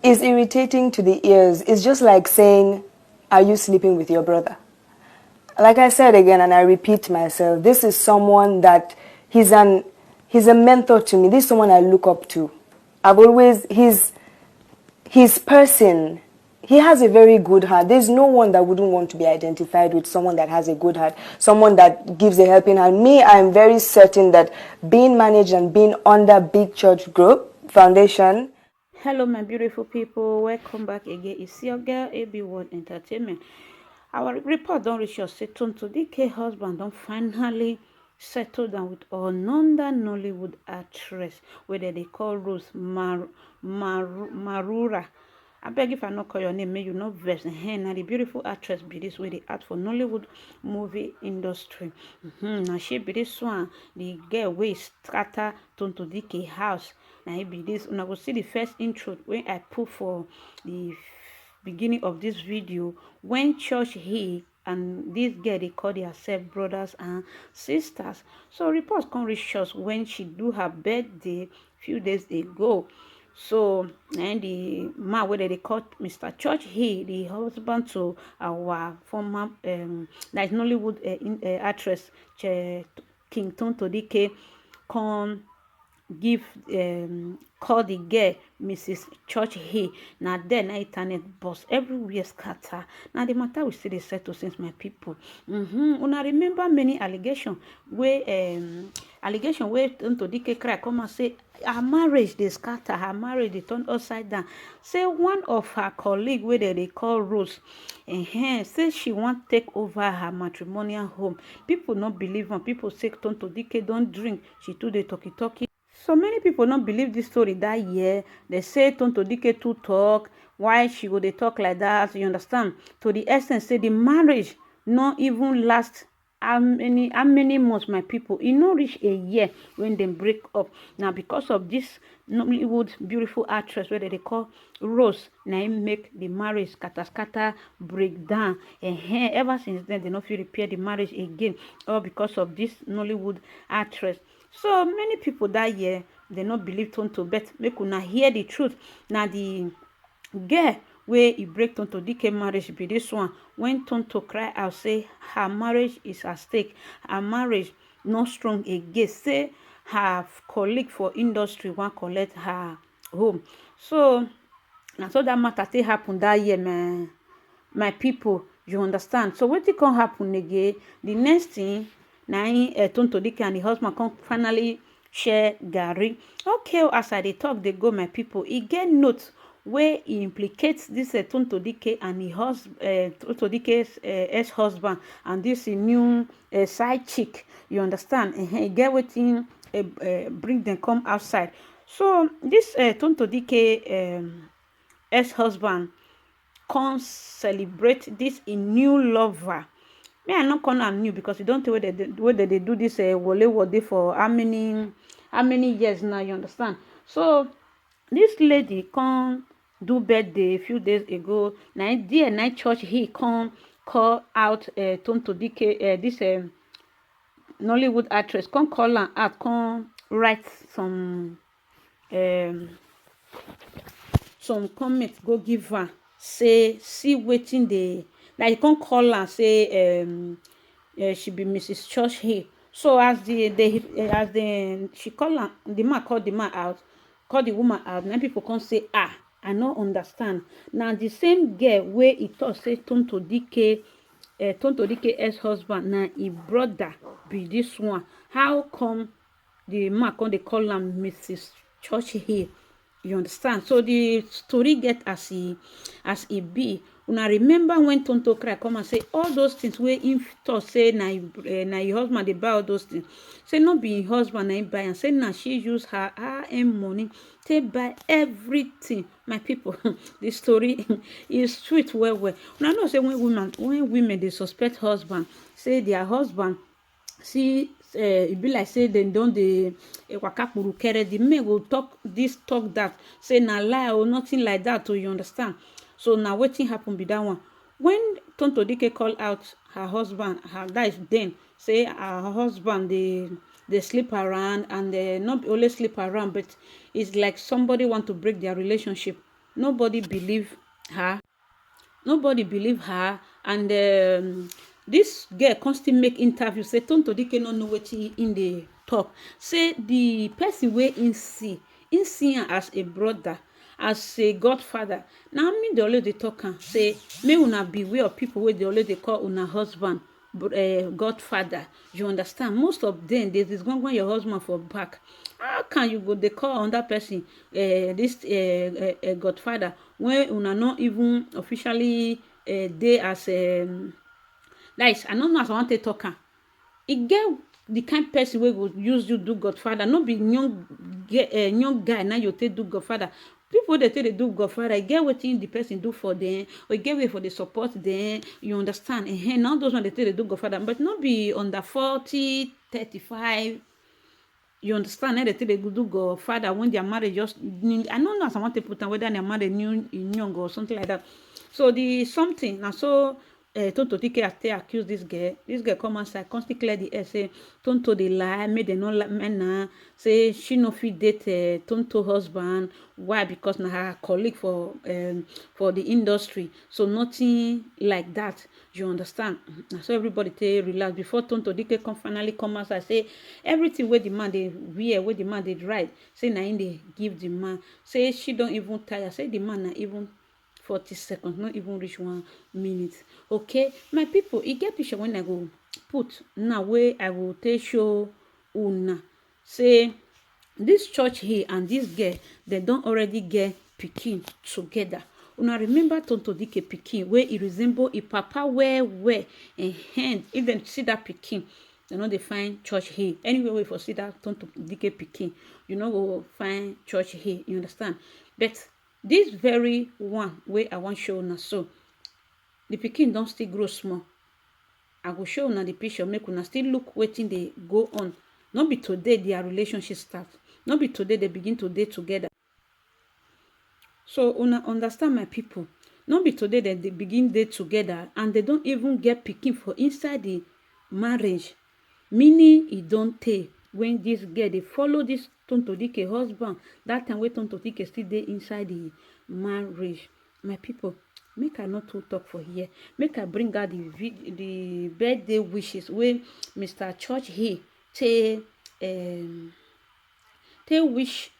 is irritating to the ears. It's just like saying, are you sleeping with your brother? Like I said again, and I repeat myself, this is someone that he's a mentor to me. This is someone I look up to. His person, he has a very good heart. There's no one that wouldn't want to be identified with someone that has a good heart, someone that gives a helping hand. Me, I'm very certain that being managed and being under Big Church Group Foundation. Hello my beautiful people, welcome back again. It's your girl AB World Entertainment. Our report don't reach us. Tonto Dike husband don't finally settle down with another Nollywood actress where they call Rose Marura. I beg if I not call your name, may you not vex. Now the beautiful actress be this way they act for Nollywood movie industry. Now she be this one, the girl way scatter Tonto Dike house. Now it be this. Now go see the first intro when I put for the beginning of this video when church he and this girl they call themselves brothers and sisters. So reports come reach us when she do her birthday few days ago. So and the man where they call Mr. Church he the husband to our former like Nollywood actress King Tonto Dike come give call the girl Mrs. Church Hey. Now then na internet boss everywhere scatter. Now the matter we still dey settle since my people. Una remember many allegation where Tonto Dike cry come and say her marriage dey scatter, her marriage dey turn upside down. Say one of her colleague wey they call Rose say she want take over her matrimonial home. People not believe am. People say Tonto Dike don't drink, she too dey talky. So many people don't believe this story that year. They say Tonto Dike too talk. Why she go dey talk like that? You understand? To the essence, say the marriage not even last how many months, my people. It not reach a year when they break up. Now because of this Nollywood beautiful actress where they call Rose, now im make the marriage scatter break down. Ever since then, they not feel repair the marriage again. All because of this Nollywood actress. So many people that year they not believe Tonto, but make una hear the truth. Now the girl where he break Tonto Dike marriage be this one. When Tonto cry out say her marriage is at stake, her marriage not strong again. Say her colleague for industry want collect her home. So now so that matter take happen that year, man. My people, you understand? So what can happen again? The next thing now Tonto Dike and the husband come finally share garri. Okay, as I dey talk they go, my people. He get note where he implicates this Tonto Dike and the Tonto Dike's ex-husband and this new side chick. You understand? He get wetin bring them come outside. So this Tonto Dike ex-husband come celebrate this new lover. Me I not call am new because you don't know where they do this wole for how many years now, you understand? So this lady come do birthday a few days ago. Now dear night church he come call out Tonto Dike this Nollywood actress come call am out, come write some comment go give her, say see wetin dey like. You come call her say she be Mrs. Church here. So as she call am, the man call the man out, call the woman out. Now people come say I no understand. Now the same girl where he thought say Tonto Dike ex-husband, now his brother be this one. How come the man come they call am Mrs. Church here? You understand? So the story get as e be. Una remember when Tonto cry come and say all those things where him thought say na your husband they buy all those things. Say not be your husband na him buy, and say now she use her money to buy everything. My people, the story is sweet well. Una know say when women they suspect husband, say their husband see e be like say dem don dey waka kpurukere. The men go talk this talk that, say na lie or nothing like that. You understand? So now wetin happen be that one. When Tonto Dike call out her husband, that is then say her husband they sleep around, and they not only sleep around, but it's like somebody want to break their relationship. nobody believe her. Nobody believe her. And this girl come still make interview say Tonto Dike no know wetin in dey talk. Say the person wey in see am as a brother, as a godfather. Na me dey always dey talk am say make una beware of people wey dey always dey call una husband godfather. You understand? Most of them dey disgongong your husband for back. How can you go dey call another person this godfather when una no even officially dey as that is, I no know as I wan take talk am. E get the kind person wey go use you do godfather. No be young guy na you take do godfather. People wey dey take dey do godfather, e get wetin the person do for them, or e get way for dey support them. You understand? Now those one dey take dey do godfather, but no be under 40, 35. You understand? They take dey do godfather when their marriage just, I no know as I want to put am, whether their marriage new young or something like that. So the something na so Tonto Dike accuse this girl. This girl come outside, constantly clear the air, say Tonto dey lie, make dem no like men. Say she no fit date Tonto husband. Why? Because na her colleague for the industry. So nothing like that. You understand? So everybody take relax before Tonto Dike finally come outside, say everything wey the man dey wear, wey the man dey ride, say na him dey give the man. Say she don't even tire. Say the man na even 40 seconds, not even reach 1 minute. Okay, my people, e get picture when I go put now where I will take show una. Say this church here and this girl, they don't already get pikin together. Una remember Tonto Dike pikin where he resemble a papa well and hand. If they see that pikin, they know they find church here. Anyway, we for see that Tonto Dike pikin, you know go find church here. You understand? But this very one way I want show una, so the pikin don't still grow small. I go show una the picture, make una still look wetin dey go on. Not be today their relationship start. Not be today they begin to date together. So una understand, my people. Not be today that they begin date together and they don't even get pikin for inside the marriage. Meaning e don't take when this girl they follow this Tonto Dike husband. That time when Tonto Dike still dey inside the marriage. My people, make I not too talk for here. Make I bring out the birthday wishes when Mr. Church here take wish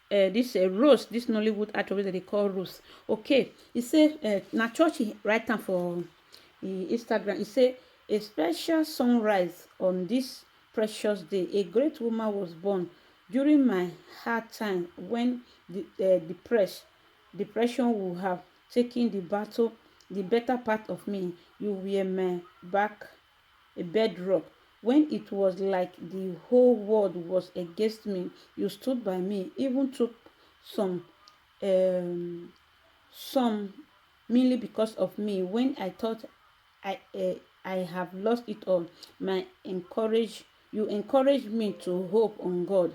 this Rose, this Nollywood actress that they call Rose. Okay, he say na Church write down for Instagram. He say a special sunrise on this precious day. A great woman was born during my hard time when the depression would have taken the better part of me. You were my back, a bedrock. When it was like the whole world was against me, you stood by me, even took some mainly because of me. When I thought I have lost it all, you encouraged me to hope on God,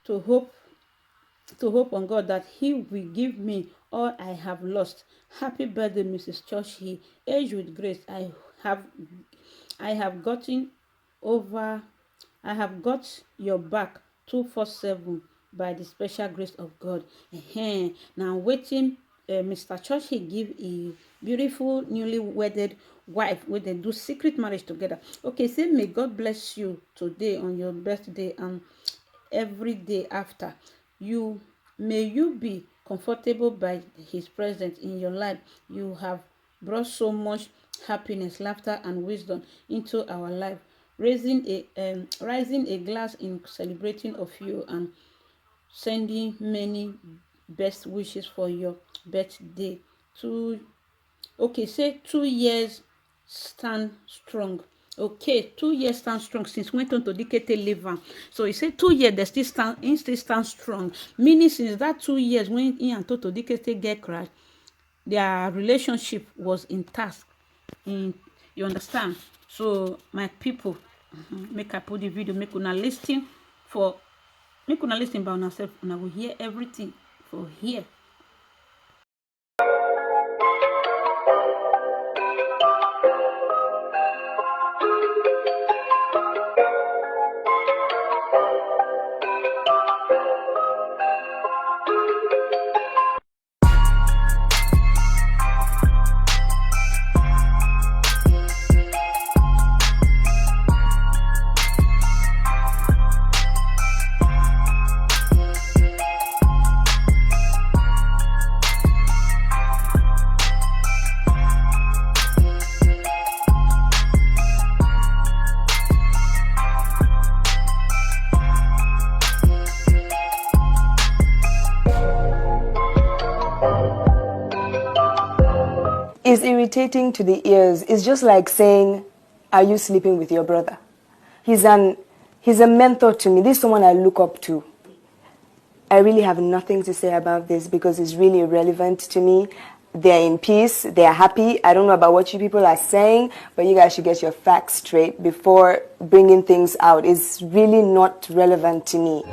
to hope on God that He will give me all I have lost. Happy birthday, Mrs. Churchy. Age with grace. I have got your back 247 by the special grace of God. Now waiting, Mr. Churchy give a beautiful newly wedded wife where they do secret marriage together. Okay, say may God bless you today on your birthday and every day after. May you be comfortable by His presence in your life. You have brought so much happiness, laughter, and wisdom into our life. Rising a glass in celebrating of you and sending many best wishes for your birthday. Say 2 years stand strong. Okay, 2 years stand strong since when Tonto Dike leave am. So he said 2 years they still stand strong. Meaning since that 2 years when he and Tonto Dike get crash, their relationship was intact. You understand? So my people, make I put the video, make una listen by yourself. Una will hear everything for here. is irritating to the ears. It's just like saying, are you sleeping with your brother? He's a mentor to me. This is someone I look up to. I really have nothing to say about this because it's really irrelevant to me. They're in peace. They're happy. I don't know about what you people are saying, but you guys should get your facts straight before bringing things out. It's really not relevant to me.